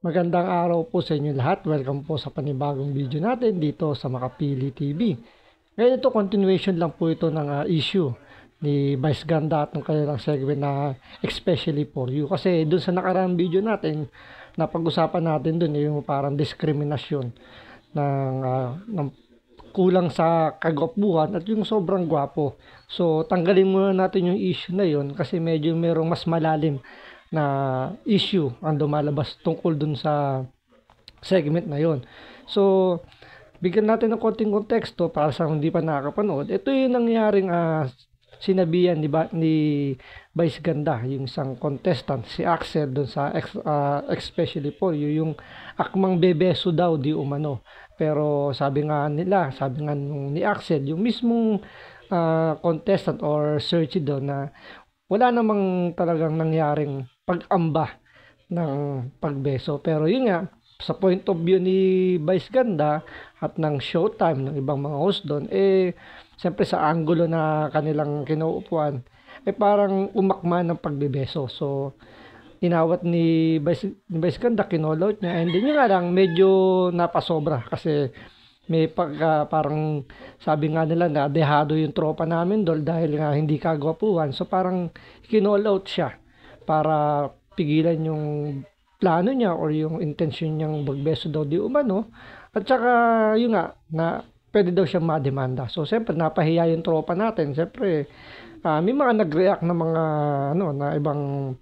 Magandang araw po sa inyo lahat. Welcome po sa panibagong video natin dito sa Makapili TV. Ngayon ito, continuation lang po ito ng issue ni Vice Ganda at ng kanilang segment na especially for you. Kasi dun sa nakaraang video natin, napag-usapan natin dun yung parang diskriminasyon ng kulang sa kagwapuhan at yung sobrang gwapo. So tanggalin muna natin yung issue na yun kasi medyo merong mas malalim na issue ang lumalabas tungkol dun sa segment na yon. So, bigyan natin ng konting konteksto para sa hindi pa nakakapanood. Ito yung nangyaring sinabihan ni Vice Ganda, yung isang contestant, si Axel, dun sa especially for you, yung akmang bebeso daw di umano. Pero sabi nga ni Axel, yung mismong contestant or searchy doon na wala namang talagang nangyaring pag-amba ng pagbeso. Pero yun nga, sa point of view ni Vice Ganda at ng Showtime, ng ibang mga host doon, siyempre sa angulo na kanilang kinuupuan, parang umakma ng pagbebeso. So, inawat ni Vice Ganda, kinolout niya, and then yun nga lang, medyo napasobra kasi may parang sabi nga nila na dehado yung tropa namin doon dahil nga hindi kagwapuhan. So parang kinall out siya para pigilan yung plano niya or yung intention niyang magbeso daw di umano. At saka yun nga na pwede daw siyang mademanda. So siyempre napahiya yung tropa natin. Siyempre may mga nag-react na mga na ibang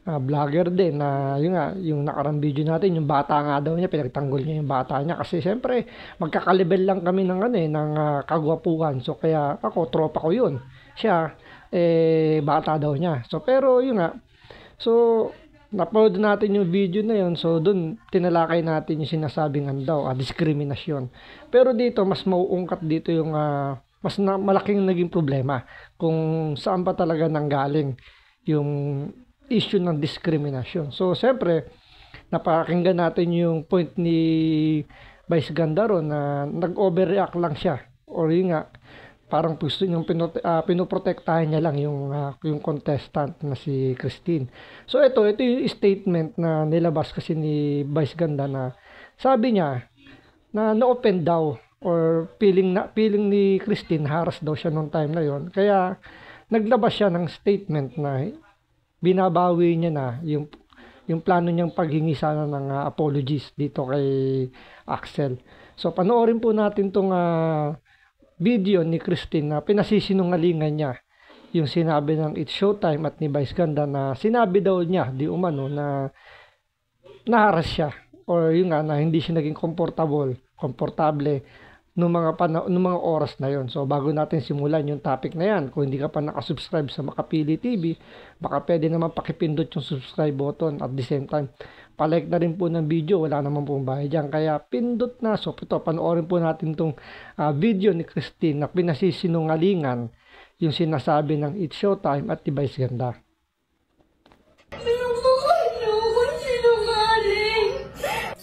vlogger din na yung nakarang video natin, yung bata nga daw niya, pinagtanggol niya yung bata niya kasi siyempre magkakalibel lang kami ng ng kagwapuhan. So kaya ako, tropa ko yun, siya bata daw niya. So pero yun nga, so na-upload natin yung video na yun. So dun tinalakay natin yung sinasabing diskriminasyon. Pero dito mas mauungkat dito yung malaking naging problema kung saan pa talaga nanggaling yung issue ng diskriminasyon. So, siyempre, napakinggan natin yung point ni Vice Ganda ron na nag-overreact lang siya. Or yun nga, parang gusto niyang pinoprotektahan niya lang yung contestant na si Christine. So, ito yung statement na nilabas kasi ni Vice Ganda na sabi niya na na-open daw or feeling ni Christine, haras daw siya nung time na yon. Kaya, naglabas siya ng statement na binabawi niya na yung plano niyang paghingi sana ng apologies dito kay Axel. So panoorin po natin tong video ni Christine na pinasisinungalingan niya yung sinabi ng It's Showtime at ni Vice Ganda na sinabi daw niya di umano na naharas siya or yung na hindi siya naging komportable nung mga oras na yon. So bago natin simulan yung topic na yan, kung hindi ka pa nakasubscribe sa Makapili TV, baka pwede naman pakipindot yung subscribe button at the same time palike na rin po ng video, wala naman pong bayad dyan, kaya pindot na. So ito, panoorin po natin tong video ni Christine na pinasisinungalingan yung sinasabi ng It's Showtime at Vice Ganda.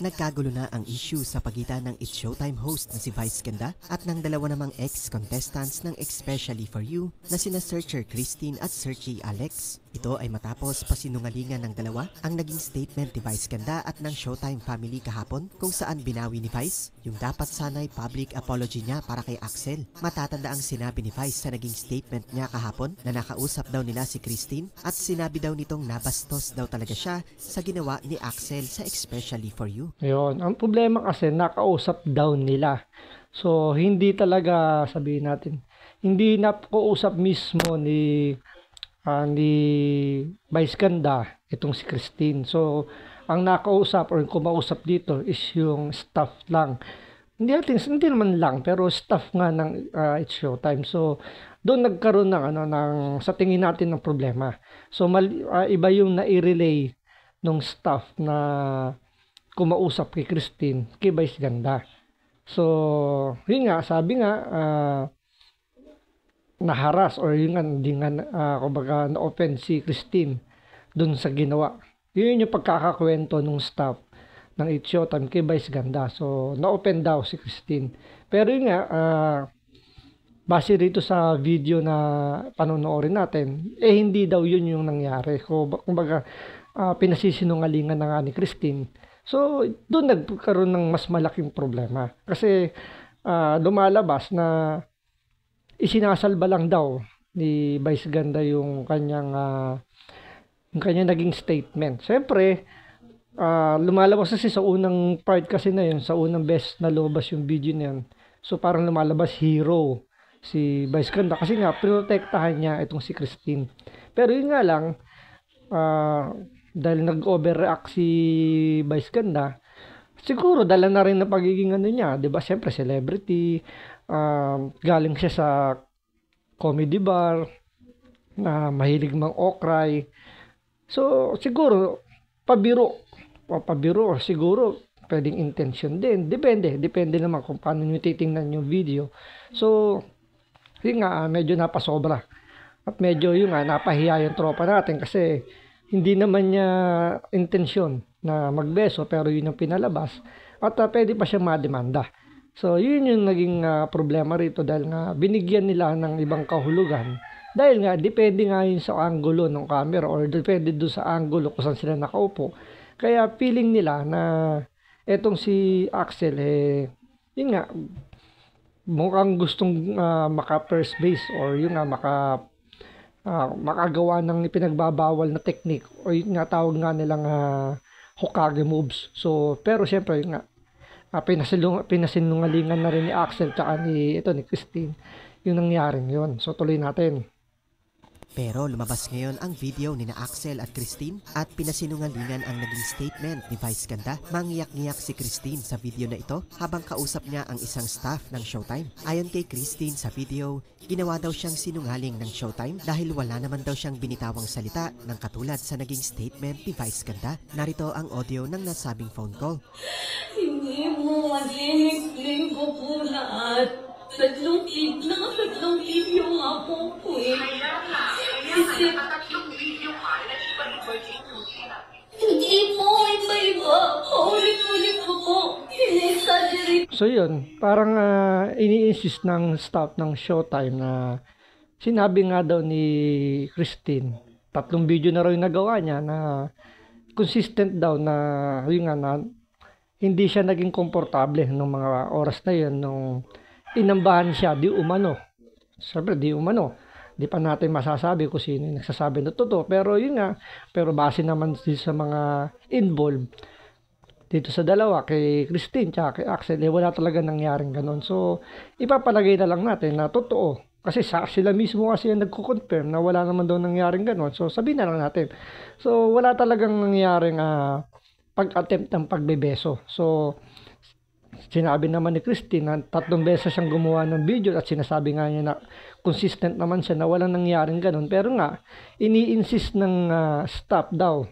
Nagkagulo na ang issue sa pagitan ng It's Showtime host na si Vice Ganda at ng dalawa namang ex-contestants ng Especially For You na sina Searcher Christine at Searchy Alex. Ito ay matapos pasinungalingan ng dalawa ang naging statement ni Vice Ganda at ng Showtime family kahapon kung saan binawi ni Vice yung dapat sana'y public apology niya para kay Axel. Matatanda ang sinabi ni Vice sa naging statement niya kahapon na nakausap daw nila si Christine at sinabi daw nitong nabastos daw talaga siya sa ginawa ni Axel sa Especially For You. Yun. Ang problema kasi nakausap daw nila. So hindi talaga, sabihin natin, hindi napausap mismo ni Vice Ganda itong si Christine. So ang nakausap or kumausap dito is yung staff lang. Hindi naman lang, pero staff nga ng It's Showtime. So doon nagkaroon ng sa tingin natin ng problema. So iba yung nai-relay ng staff na kumausap kay Christine, kay Vice Ganda. So yun nga, sabi nga naharas or yun nga, hindi nga kumbaga na-open si Christine dun sa ginawa. Yun yung pagkakakwento ng staff ng It's Showtime kay Vice Ganda. So na-open daw si Christine. Pero yun nga, base rito sa video na panonoorin natin, hindi daw yun yung nangyari. Kumbaga pinasisinungalingan na nga ni Christine So, doon nagkaroon ng mas malaking problema. Kasi lumalabas na isinasalba lang daw ni Vice Ganda yung kanyang naging statement. Siyempre, lumalabas kasi sa unang part kasi na yun, sa unang best na lumabas yung video na yun. So, parang lumalabas hero si Vice Ganda kasi nga, protektahan niya itong si Christine. Pero yun nga lang, dahil nag-overreact si Vice Ganda, siguro dala na rin na pagiging ano niya, 'di ba? Siyempre celebrity, galing siya sa comedy bar na mahilig mang-okray. So siguro pabiro siguro pwedeng intention din. Depende naman kung paano niyo titingnan yung video. So yun nga, medyo napasobra. At medyo yun nga, napahiya yung tropa natin kasi hindi naman niya intensyon na magbeso pero yun ang pinalabas at pwede pa siyang mademanda. So yun yung naging problema rito dahil nga binigyan nila ng ibang kahulugan dahil nga depende nga yun sa angulo ng camera or depende doon sa angulo kung saan sila nakaupo. Kaya feeling nila na etong si Axel yun nga mukhang gustong maka first base or yun nga makagawa ng ipinagbabawal na technique o yung nga tawag nga nilang Hokage moves. So, pero syempre yung nga pinasinungalingan na rin ni Axel tsaka ni Christine yung nangyaring yun. So, tuloy natin. Pero lumabas ngayon ang video ni na Axel at Christine at pinasinungalingan ang naging statement ni Vice Ganda. Mangiyak-ngiyak si Christine sa video na ito habang kausap niya ang isang staff ng Showtime. Ayon kay Christine sa video, ginawa daw siyang sinungaling ng Showtime dahil wala naman daw siyang binitawang salita ng katulad sa naging statement ni Vice Ganda. Narito ang audio ng nasabing phone call. Hindi mo explain ko po lahat. Tatlong video nga po po eh. Kasi Tatlong video ka, nag-iba-iba yung sinabi. hindi po, iba-iba. Paulit-ulit ko po. Ini-exaggerate. So yun, parang ini-insist ng staff ng Showtime na sinabi nga daw ni Christine, 3 video na raw yung nagawa niya na consistent daw na yun nga na hindi siya naging komportable nung mga oras na yun nung inambahan siya di umano. Siyempre di umano. Di pa natin masasabi kung sino yung nagsasabi na totoo. Pero yun nga, pero base naman sa mga involved dito sa dalawa, kay Christine tsaka kay Axel, wala talaga nangyaring ganun. So, ipapalagay na lang natin na totoo. Kasi sila mismo kasi yung nagko-confirm na wala naman daw nangyaring ganun. So, sabihin na lang natin. So, wala talagang nangyaring pag-attempt ng pagbebeso. So, sinabi naman ni Christine na 3 beses siyang gumawa ng video at sinasabi nga niya na consistent naman siya na walang nangyaring ganun. Pero nga, ini-insist ng staff daw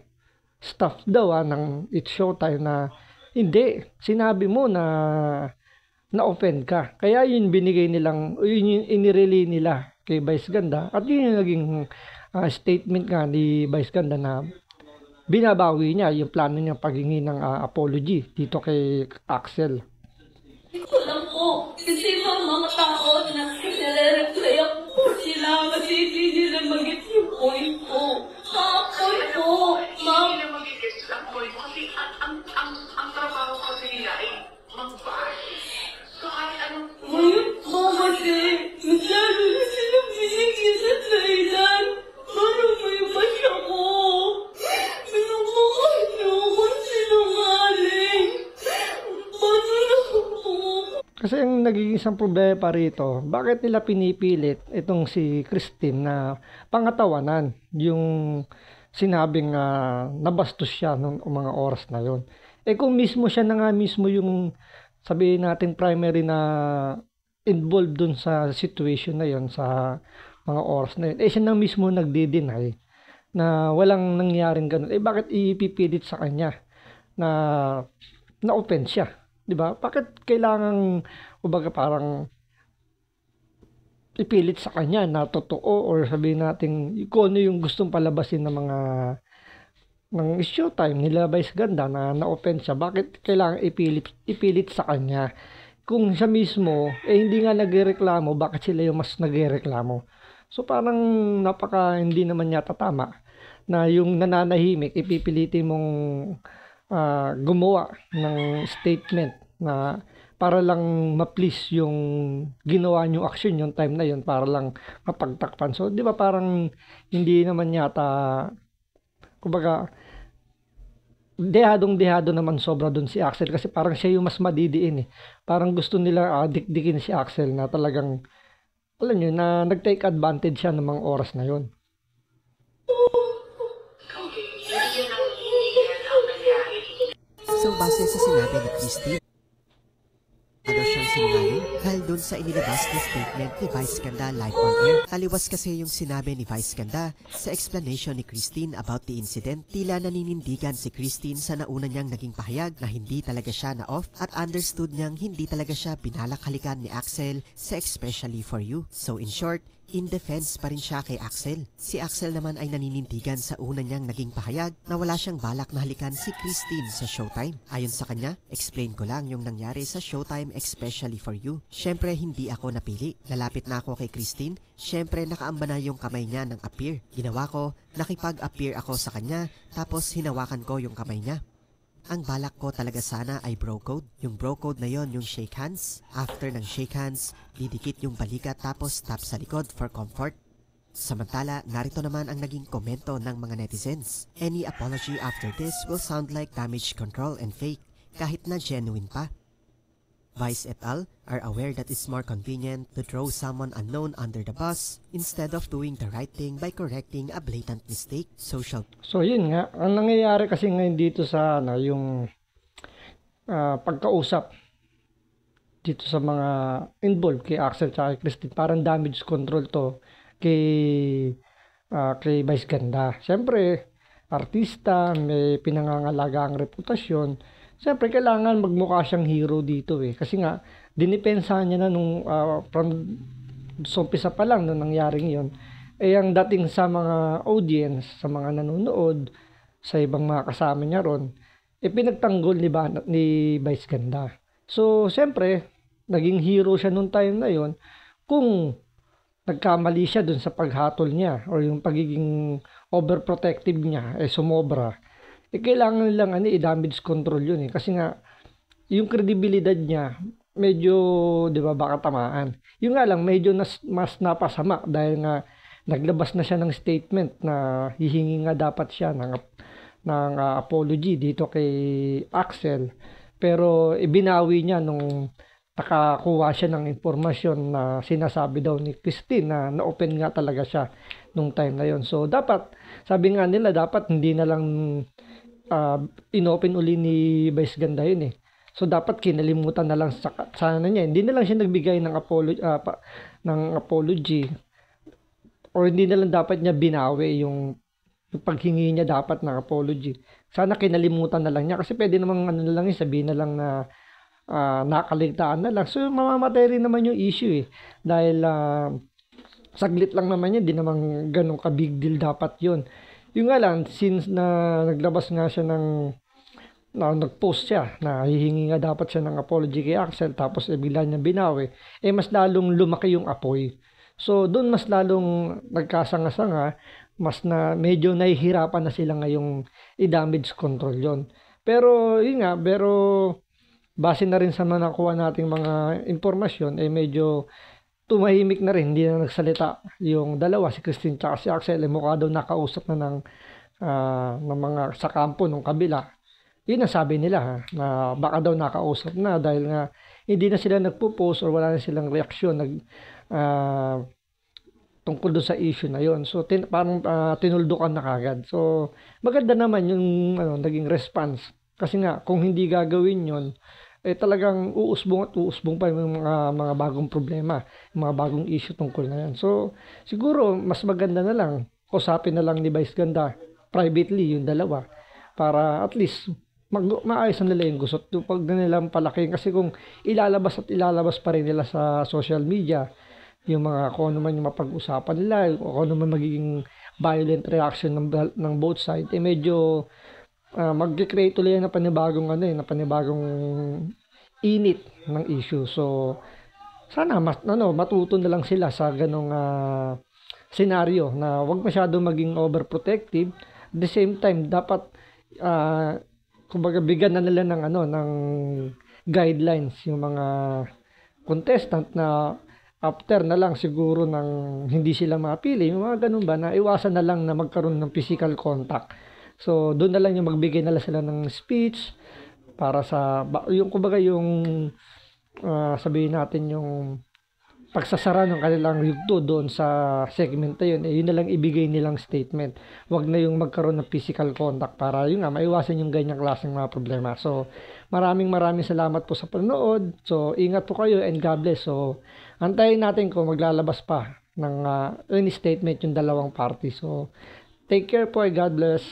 ng It's Showtime na hindi, sinabi mo na na-offend ka. Kaya yun binigay nilang, yun yung inirelay nila kay Vice Ganda at yun yung naging statement nga ni Vice Ganda na binabawi niya yung plano niyang paghingi ng apology dito kay Axel. Hindi ko lang po. Kasi mga tao na nare-reply ako sila kasi hindi nila mag-get yung point ko. Point po, ma'am. Hindi na mag-guess ang point kasi ang trabaho kasi nila ay mag-bash. So kahit anong Ngayon po kasi, masyado na sila binigyan sa dahilan. Para may bash ako. Pinamukha niyo ako sinungaling. Paano na po? Kasi ang nagiging isang problema pa rito, bakit nila pinipilit itong si Christine na pangatawanan yung sinabing nabastos siya nung mga oras na yon. Kung mismo siya na nga mismo yung sabihin natin primary na involved dun sa situation na yon sa mga oras na yun, siya na mismo nagdi-deny na walang nangyaring ganun. Bakit ipipilit sa kanya na na-offend siya? 'Di ba? Bakit kailangan kumbaga parang ipilit sa kanya na totoo or sabihin natin kung ano yung gustong palabasin ng mga ng Showtime nila Vice Ganda na na-offend siya? Bakit kailangan ipilit sa kanya? Kung siya mismo hindi nga nagrereklamo, bakit sila yung mas nagrereklamo? So parang napaka hindi naman yata tama na yung nananahimik ipipilitin mong gumawa ng statement na para lang ma-please yung ginawa niyong action yung time na yun para lang mapagtakpan. So, di ba parang hindi naman yata, kumbaga, dehadong-dehado naman sobra dun si Axel kasi parang siya yung mas madidiin eh. Parang gusto nila dikdikin si Axel na talagang, alam nyo, na nag-take advantage siya ng mga oras na yun. Okay, yan ang nangyari. So base sa sinabi ni Christine, siyang sinungaling dahil dun sa inilabas na statement ni Vice Ganda live on air. Taliwas kasi yung sinabi ni Vice Ganda sa explanation ni Christine about the incident. Tila naninindigan si Christine sa nauna niyang naging pahayag na hindi talaga siya na-off at understood niyang hindi talaga siya binalakhalikan ni Axel sa Especially For You. So in short, in defense pa rin siya kay Axel. Si Axel naman ay naninindigan sa una niyang naging pahayag na wala siyang balak na halikan si Christine sa Showtime. Ayon sa kanya, explain ko lang yung nangyari sa Showtime Especially For You. Syempre hindi ako napili. Lalapit na ako kay Christine. Syempre nakaamba na yung kamay niya ng appear. Ginawa ko, nakipag-appear ako sa kanya tapos hinawakan ko yung kamay niya. Ang balak ko talaga sana ay bro code. Yung bro code na yon yung shake hands. After ng shake hands, didikit yung balikat tapos tap sa likod for comfort. Samantala, narito naman ang naging komento ng mga netizens. Any apology after this will sound like damage control and fake, kahit na genuine pa. Vice et al. Are aware that it's more convenient to throw someone unknown under the bus instead of doing the right thing by correcting a blatant mistake. So yun nga, ang nangyayari kasi ngayon dito sa yung pagkausap dito sa mga involved kay Axel at kay Christine, parang damage control to kay Vice Ganda. Siyempre, artista, may pinangangalaga ang reputasyon. Siyempre, kailangan magmukha siyang hero dito eh. Kasi nga, dinipensahan niya na nung from umpisa pa lang nung nangyaring yon. Eh, ang dating sa mga audience, sa mga nanonood, sa ibang mga kasama niya ron, eh, pinagtanggol ni Vice Ganda. So, siyempre, naging hero siya nung time na yon kung nagkamali siya dun sa paghatol niya or yung pagiging overprotective niya, eh, sumobra. Eh, kailangan nilang i-damage control yun eh. Kasi nga, yung kredibilidad niya, medyo, di ba, baka tamaan. Yung nga lang, medyo mas napasama dahil nga, naglabas na siya ng statement na hihingi nga dapat siya ng apology dito kay Axel. Pero, ibinawi niya nung nakakuha siya ng impormasyon na sinasabi daw ni Christine na na-open nga talaga siya nung time na yon. So, dapat, sabi nga nila, dapat hindi na lang inopen uli ni Vice Ganda yun eh. So dapat kinalimutan na lang sana niya. Hindi na lang siya nagbigay ng apology or hindi na lang dapat niya binawi yung paghingi niya dapat ng apology. Sana kinalimutan na lang niya kasi pwede namang na lang sabihin na lang na nakaligtaan na lang. So mamamatay rin naman yung issue eh. Dahil saglit lang naman yun, di naman ganun ka big deal dapat yun. Yung nga lang, since na naglabas nga siya nag-post siya na hihingi nga dapat siya ng apology kay Axel tapos bigla niya binawi, eh mas lalong lumaki yung apoy. So doon mas lalong nagkasanga-sanga, mas na medyo nahihirapan na sila ngayong i-damage control yon. Pero yun nga, base na rin sa mga nakuha nating mga impormasyon, eh medyo tumahimik na rin, hindi na nagsalita yung dalawa, si Christine at si Axel, eh, mukha daw nakausap na ng mga sa kampo nung kabila. Yun ang sabi nila ha, na baka daw nakausap na dahil nga hindi na sila nagpo-post or wala na silang reaksyon tungkol doon sa issue na yon. So parang tinuldukan na kagad. So maganda naman yung naging response kasi nga kung hindi gagawin yon, eh talagang uusbong pa yung mga bagong problema, mga bagong issue tungkol na yan. So, siguro, mas maganda na lang, usapin na lang ni Vice Ganda, privately, yung dalawa, para at least, maayos na nila yung gusot. Pag nilang palaking, kasi kung ilalabas pa rin nila sa social media, yung mga kung ano man yung mapag-usapan nila, kung ano man magiging violent reaction ng both side, eh medyo, mag-create ulit na panibagong init ng issue. So sana matuto na lang sila sa ganong scenario na wag masyado maging overprotective. At the same time dapat kumbaga bigyan na nila ng ng guidelines yung mga contestant na after na lang siguro ng hindi sila mapili, yung mga ganun ba, na iwasan na lang na magkaroon ng physical contact. So, doon na lang yung magbigay na lang sila ng speech para sa, yung kumbaga yung, sabihin natin yung pagsasara ng kanilang yugto doon sa segment na yun, yun na lang ibigay nilang statement. Huwag na yung magkaroon ng physical contact para yun nga, maiwasan yung ganyang klaseng mga problema. So, maraming salamat po sa panonood. So, ingat po kayo and God bless. So, antayin natin kung maglalabas pa ng any statement yung dalawang party. So, take care po and God bless.